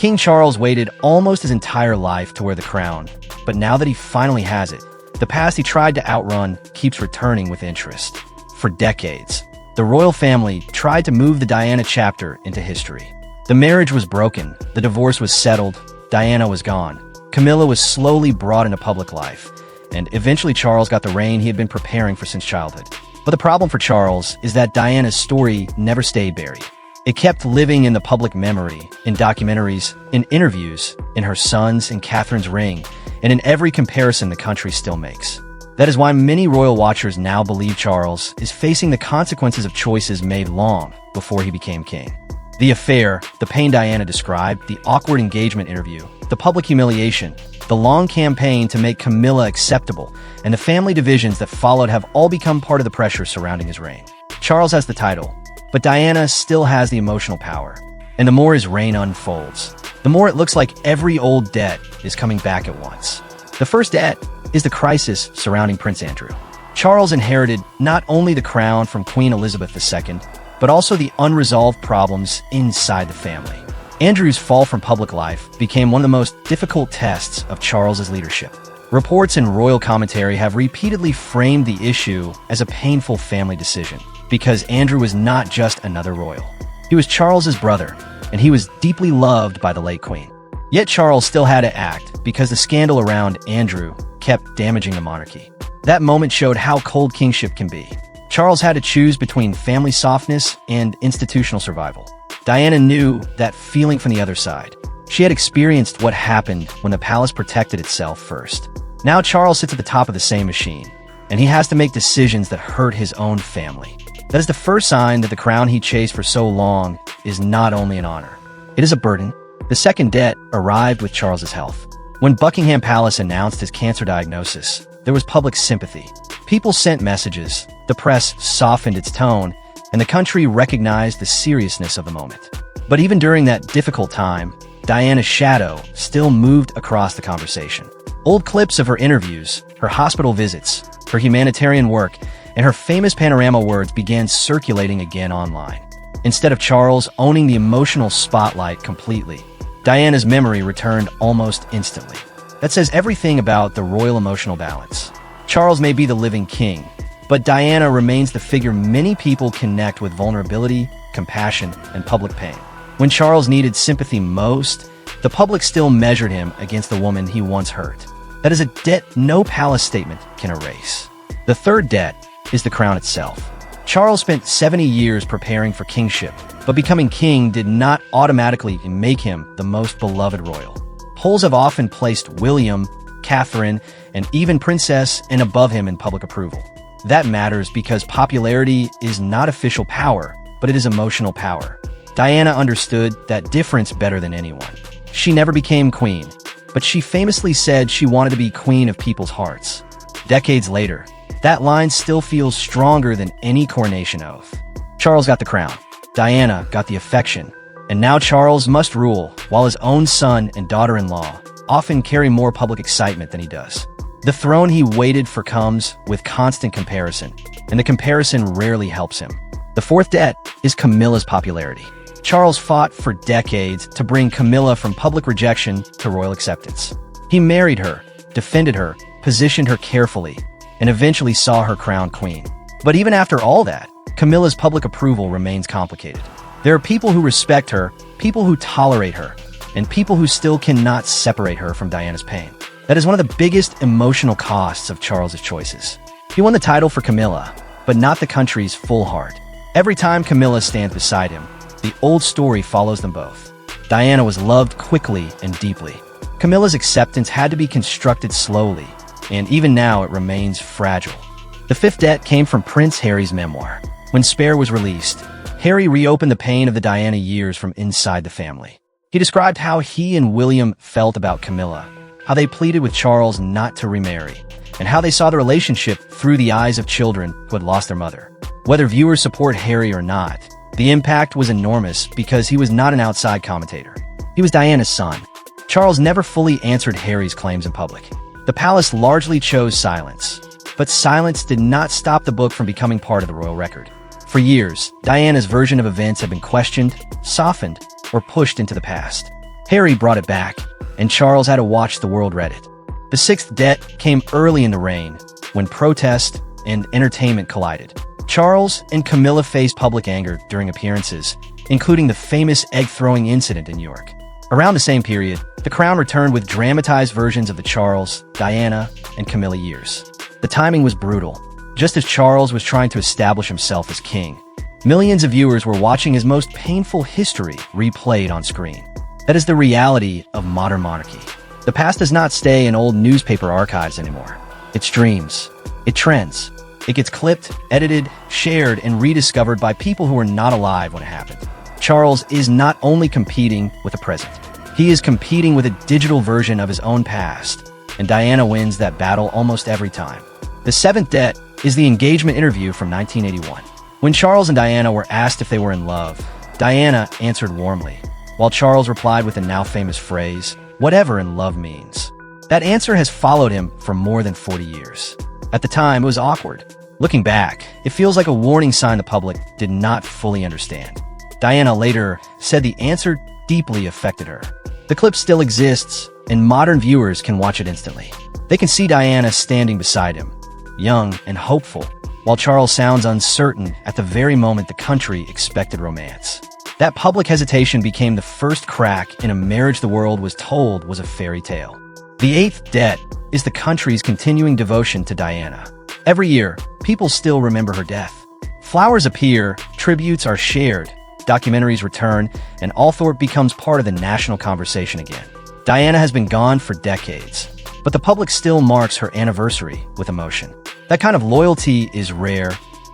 King Charles waited almost his entire life to wear the crown, but now that he finally has it, the past he tried to outrun keeps returning with interest. For decades, the royal family tried to move the Diana chapter into history. The marriage was broken, the divorce was settled, Diana was gone. Camilla was slowly brought into public life, and eventually Charles got the reign he had been preparing for since childhood. But the problem for Charles is that Diana's story never stayed buried. It kept living in the public memory, in documentaries, in interviews, in her son's and Catherine's ring, and in every comparison the country still makes. That is why many royal watchers now believe Charles is facing the consequences of choices made long before he became king. The affair, the pain Diana described, the awkward engagement interview, the public humiliation, the long campaign to make Camilla acceptable, and the family divisions that followed have all become part of the pressure surrounding his reign. Charles has the title, but Diana still has the emotional power. And the more his reign unfolds, the more it looks like every old debt is coming back at once. The first debt is the crisis surrounding Prince Andrew. Charles inherited not only the crown from Queen Elizabeth II, but also the unresolved problems inside the family. Andrew's fall from public life became one of the most difficult tests of Charles's leadership. Reports and royal commentary have repeatedly framed the issue as a painful family decision, because Andrew was not just another royal. He was Charles's brother, and he was deeply loved by the late queen. Yet Charles still had to act because the scandal around Andrew kept damaging the monarchy. That moment showed how cold kingship can be. Charles had to choose between family softness and institutional survival. Diana knew that feeling from the other side. She had experienced what happened when the palace protected itself first. Now Charles sits at the top of the same machine, and he has to make decisions that hurt his own family. That is the first sign that the crown he chased for so long is not only an honor. It is a burden. The second debt arrived with Charles's health. When Buckingham Palace announced his cancer diagnosis, there was public sympathy. People sent messages, the press softened its tone, and the country recognized the seriousness of the moment. But even during that difficult time, Diana's shadow still moved across the conversation. Old clips of her interviews, her hospital visits, her humanitarian work, and her famous panorama words began circulating again online. Instead of Charles owning the emotional spotlight completely, Diana's memory returned almost instantly. That says everything about the royal emotional balance. Charles may be the living king, but Diana remains the figure many people connect with: vulnerability, compassion, and public pain. When Charles needed sympathy most, the public still measured him against the woman he once hurt. That is a debt no palace statement can erase. The third debt is the crown itself. Charles spent 70 years preparing for kingship, but becoming king did not automatically make him the most beloved royal. Polls have often placed William, Catherine, and even Princess and above him in public approval. That matters because popularity is not official power, but it is emotional power. Diana understood that difference better than anyone. She never became queen, but she famously said she wanted to be queen of people's hearts. Decades later, that line still feels stronger than any coronation oath. Charles got the crown. Diana got the affection. And now Charles must rule, while his own son and daughter-in-law often carry more public excitement than he does. The throne he waited for comes with constant comparison, and the comparison rarely helps him. The fourth debt is Camilla's popularity. Charles fought for decades to bring Camilla from public rejection to royal acceptance. He married her, defended her, positioned her carefully, and eventually saw her crowned queen. But even after all that, Camilla's public approval remains complicated. There are people who respect her, people who tolerate her, and people who still cannot separate her from Diana's pain. That is one of the biggest emotional costs of Charles's choices. He won the title for Camilla, but not the country's full heart. Every time Camilla stands beside him, the old story follows them both. Diana was loved quickly and deeply. Camilla's acceptance had to be constructed slowly, and even now it remains fragile. The fifth debt came from Prince Harry's memoir. When Spare was released, Harry reopened the pain of the Diana years from inside the family. He described how he and William felt about Camilla, how they pleaded with Charles not to remarry, and how they saw the relationship through the eyes of children who had lost their mother. Whether viewers support Harry or not, the impact was enormous because he was not an outside commentator. He was Diana's son. Charles never fully answered Harry's claims in public. The palace largely chose silence, but silence did not stop the book from becoming part of the royal record. For years, Diana's version of events had been questioned, softened, or pushed into the past. Harry brought it back, and Charles had to watch the world read it. The sixth debt came early in the reign, when protest and entertainment collided. Charles and Camilla faced public anger during appearances, including the famous egg-throwing incident in New York. Around the same period, the crown returned with dramatized versions of the Charles, Diana, and Camilla years. The timing was brutal. Just as Charles was trying to establish himself as king, millions of viewers were watching his most painful history replayed on screen. That is the reality of modern monarchy. The past does not stay in old newspaper archives anymore. It streams. It trends. It gets clipped, edited, shared, and rediscovered by people who were not alive when it happened. Charles is not only competing with the present, he is competing with a digital version of his own past, and Diana wins that battle almost every time. The seventh debt is the engagement interview from 1981. When Charles and Diana were asked if they were in love, Diana answered warmly, while Charles replied with the now famous phrase, "Whatever in love means." That answer has followed him for more than 40 years. At the time, it was awkward. Looking back, it feels like a warning sign the public did not fully understand. Diana later said the answer deeply affected her. The clip still exists, and modern viewers can watch it instantly. They can see Diana standing beside him, young and hopeful, while Charles sounds uncertain at the very moment the country expected romance. That public hesitation became the first crack in a marriage the world was told was a fairy tale. The eighth debt is the country's continuing devotion to Diana. Every year, people still remember her death. Flowers appear, tributes are shared, documentaries return, and Althorpe becomes part of the national conversation again. Diana has been gone for decades, but the public still marks her anniversary with emotion. That kind of loyalty is rare,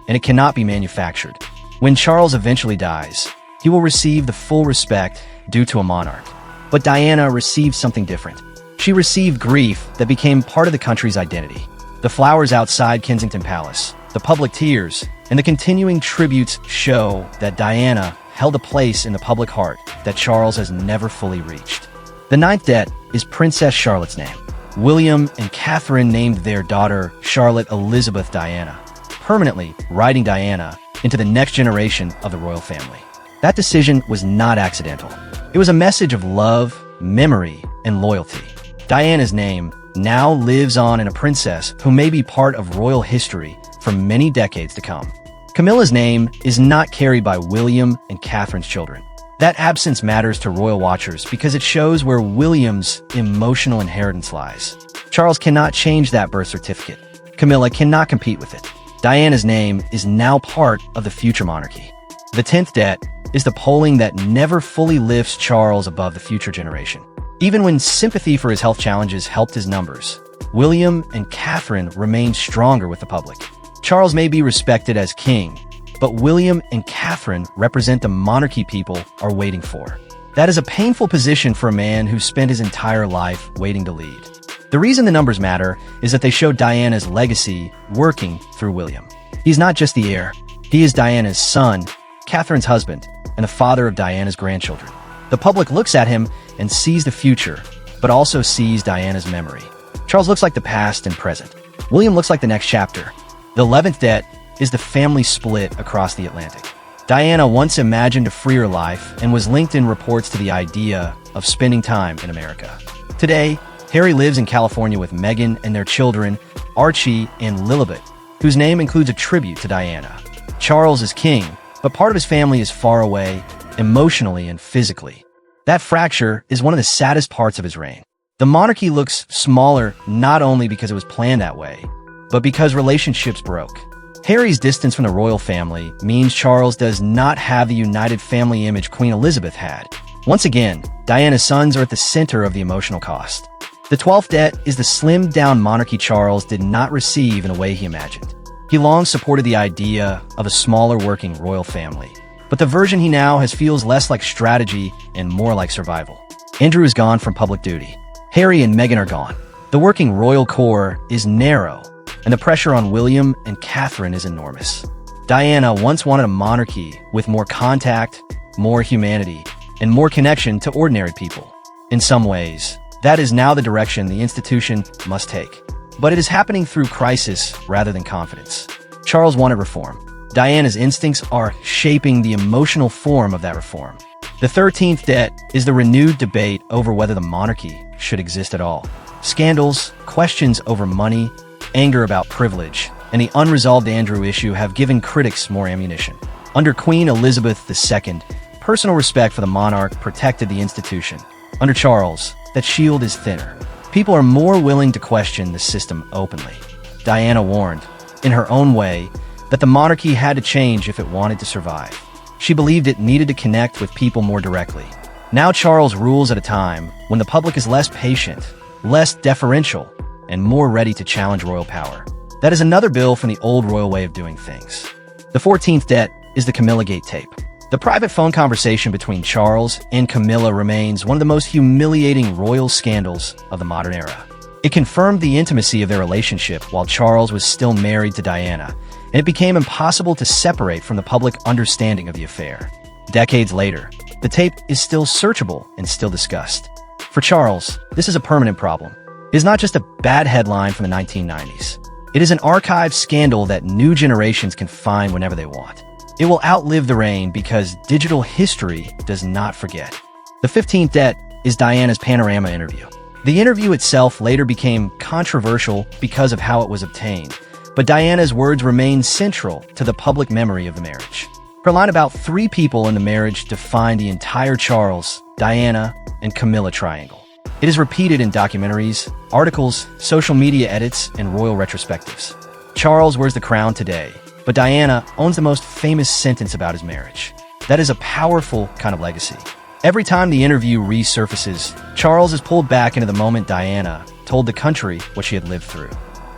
and it cannot be manufactured. When Charles eventually dies, he will receive the full respect due to a monarch. But Diana received something different. She received grief that became part of the country's identity. The flowers outside Kensington Palace, the public tears, and the continuing tributes show that Diana held a place in the public heart that Charles has never fully reached. The ninth debt is Princess Charlotte's name. William and Catherine named their daughter Charlotte Elizabeth Diana, permanently writing Diana into the next generation of the royal family. That decision was not accidental. It was a message of love, memory, and loyalty. Diana's name now lives on in a princess who may be part of royal history for many decades to come. Camilla's name is not carried by William and Catherine's children. That absence matters to royal watchers because it shows where William's emotional inheritance lies. Charles cannot change that birth certificate. Camilla cannot compete with it. Diana's name is now part of the future monarchy. The 10th debt is the polling that never fully lifts Charles above the future generation. Even when sympathy for his health challenges helped his numbers, William and Catherine remained stronger with the public. Charles may be respected as king, but William and Catherine represent the monarchy people are waiting for. That is a painful position for a man who spent his entire life waiting to lead. The reason the numbers matter is that they show Diana's legacy working through William. He's not just the heir. He is Diana's son, Catherine's husband, and the father of Diana's grandchildren. The public looks at him and sees the future, but also sees Diana's memory. Charles looks like the past and present. William looks like the next chapter. The 11th debt is the family split across the Atlantic. Diana once imagined a freer life and was linked in reports to the idea of spending time in America. Today, Harry lives in California with Meghan and their children, Archie and Lilibet, whose name includes a tribute to Diana. Charles is king, but part of his family is far away, emotionally and physically. That fracture is one of the saddest parts of his reign. The monarchy looks smaller not only because it was planned that way, but because relationships broke. Harry's distance from the royal family means Charles does not have the united family image Queen Elizabeth had. Once again, Diana's sons are at the center of the emotional cost. The 12th debt is the slimmed-down monarchy Charles did not receive in a way he imagined. He long supported the idea of a smaller working royal family, but the version he now has feels less like strategy and more like survival. Andrew is gone from public duty. Harry and Meghan are gone. The working royal core is narrow, and the pressure on William and Catherine is enormous. Diana once wanted a monarchy with more contact, more humanity, and more connection to ordinary people. In some ways, that is now the direction the institution must take. But it is happening through crisis rather than confidence. Charles wanted reform. Diana's instincts are shaping the emotional form of that reform. The 13th debt is the renewed debate over whether the monarchy should exist at all. Scandals, questions over money, anger about privilege, and the unresolved Andrew issue have given critics more ammunition. Under Queen Elizabeth II, personal respect for the monarch protected the institution. Under Charles, that shield is thinner. People are more willing to question the system openly. Diana warned, in her own way, that the monarchy had to change if it wanted to survive. She believed it needed to connect with people more directly. Now Charles rules at a time when the public is less patient, less deferential, and more ready to challenge royal power. That is another bill from the old royal way of doing things. The 14th debt is the Camilla Gate tape. The private phone conversation between Charles and Camilla remains one of the most humiliating royal scandals of the modern era. It confirmed the intimacy of their relationship while Charles was still married to Diana, and it became impossible to separate from the public understanding of the affair. Decades later, the tape is still searchable and still discussed. For Charles, this is a permanent problem. It is not just a bad headline from the 1990s. It is an archived scandal that new generations can find whenever they want. It will outlive the reign because digital history does not forget. The 15th debt is Diana's Panorama interview. The interview itself later became controversial because of how it was obtained, but Diana's words remain central to the public memory of the marriage. Her line about 3 people in the marriage defined the entire Charles, Diana, and Camilla triangle. It is repeated in documentaries, articles, social media edits, and royal retrospectives. Charles wears the crown today, but Diana owns the most famous sentence about his marriage. That is a powerful kind of legacy. Every time the interview resurfaces, Charles is pulled back into the moment Diana told the country what she had lived through.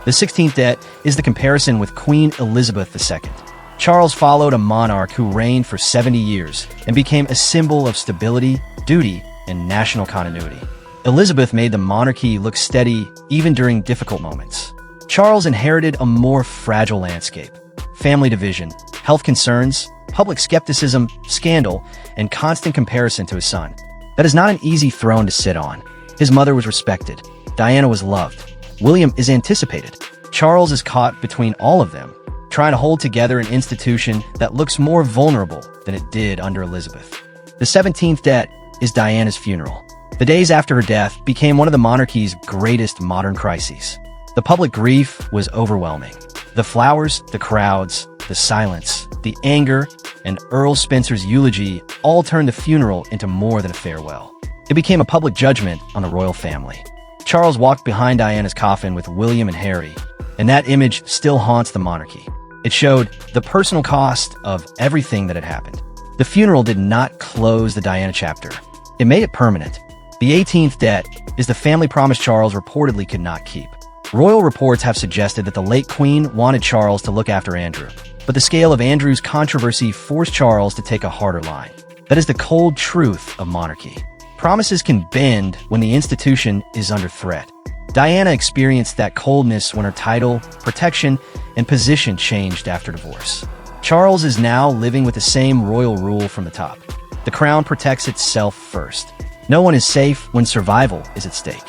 The 16th debt is the comparison with Queen Elizabeth II. Charles followed a monarch who reigned for 70 years and became a symbol of stability, duty, and national continuity. Elizabeth made the monarchy look steady even during difficult moments. Charles inherited a more fragile landscape. Family division, health concerns, public skepticism, scandal, and constant comparison to his son. That is not an easy throne to sit on. His mother was respected. Diana was loved. William is anticipated. Charles is caught between all of them, trying to hold together an institution that looks more vulnerable than it did under Elizabeth. The 17th debt is Diana's funeral. The days after her death became one of the monarchy's greatest modern crises. The public grief was overwhelming. The flowers, the crowds, the silence, the anger, and Earl Spencer's eulogy all turned the funeral into more than a farewell. It became a public judgment on the royal family. Charles walked behind Diana's coffin with William and Harry, and that image still haunts the monarchy. It showed the personal cost of everything that had happened. The funeral did not close the Diana chapter. It made it permanent. The 18th debt is the family promise Charles reportedly could not keep. Royal reports have suggested that the late Queen wanted Charles to look after Andrew, but the scale of Andrew's controversy forced Charles to take a harder line. That is the cold truth of monarchy. Promises can bend when the institution is under threat. Diana experienced that coldness when her title, protection, and position changed after divorce. Charles is now living with the same royal rule from the top. The crown protects itself first. No one is safe when survival is at stake.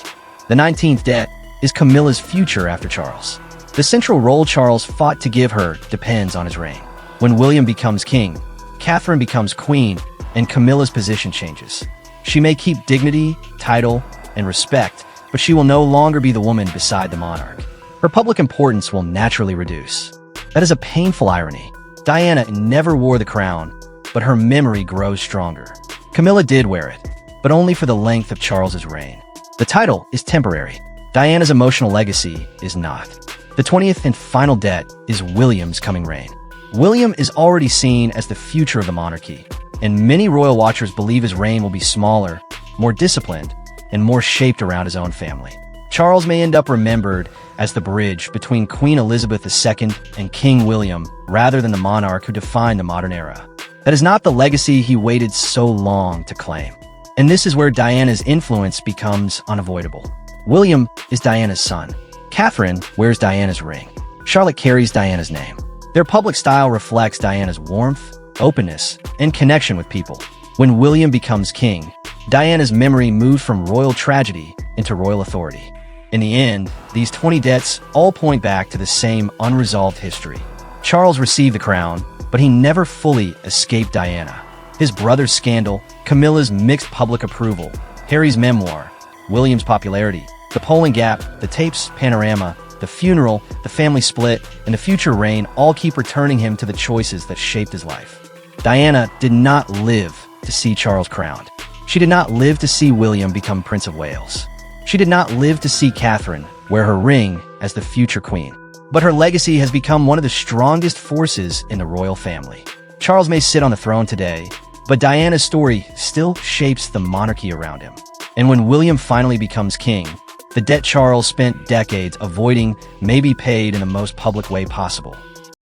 The 19th debt is Camilla's future after Charles. The central role Charles fought to give her depends on his reign. When William becomes king, Catherine becomes queen, and Camilla's position changes. She may keep dignity, title, and respect, but she will no longer be the woman beside the monarch. Her public importance will naturally reduce. That is a painful irony. Diana never wore the crown, but her memory grows stronger. Camilla did wear it, but only for the length of Charles's reign. The title is temporary. Diana's emotional legacy is not. The 20th and final debt is William's coming reign. William is already seen as the future of the monarchy, and many royal watchers believe his reign will be smaller, more disciplined, and more shaped around his own family. Charles may end up remembered as the bridge between Queen Elizabeth II and King William, rather than the monarch who defined the modern era. That is not the legacy he waited so long to claim. And this is where Diana's influence becomes unavoidable. William is Diana's son. Catherine wears Diana's ring. Charlotte carries Diana's name. Their public style reflects Diana's warmth, openness, and connection with people. When William becomes king, Diana's memory moved from royal tragedy into royal authority. In the end, these 20 debts all point back to the same unresolved history. Charles received the crown, but he never fully escaped Diana. His brother's scandal, Camilla's mixed public approval, Harry's memoir, William's popularity, the polling gap, the tape's panorama, the funeral, the family split, and the future reign all keep returning him to the choices that shaped his life. Diana did not live to see Charles crowned. She did not live to see William become Prince of Wales. She did not live to see Catherine wear her ring as the future queen. But her legacy has become one of the strongest forces in the royal family. Charles may sit on the throne today, but Diana's story still shapes the monarchy around him. And when William finally becomes king, the debt Charles spent decades avoiding may be paid in the most public way possible.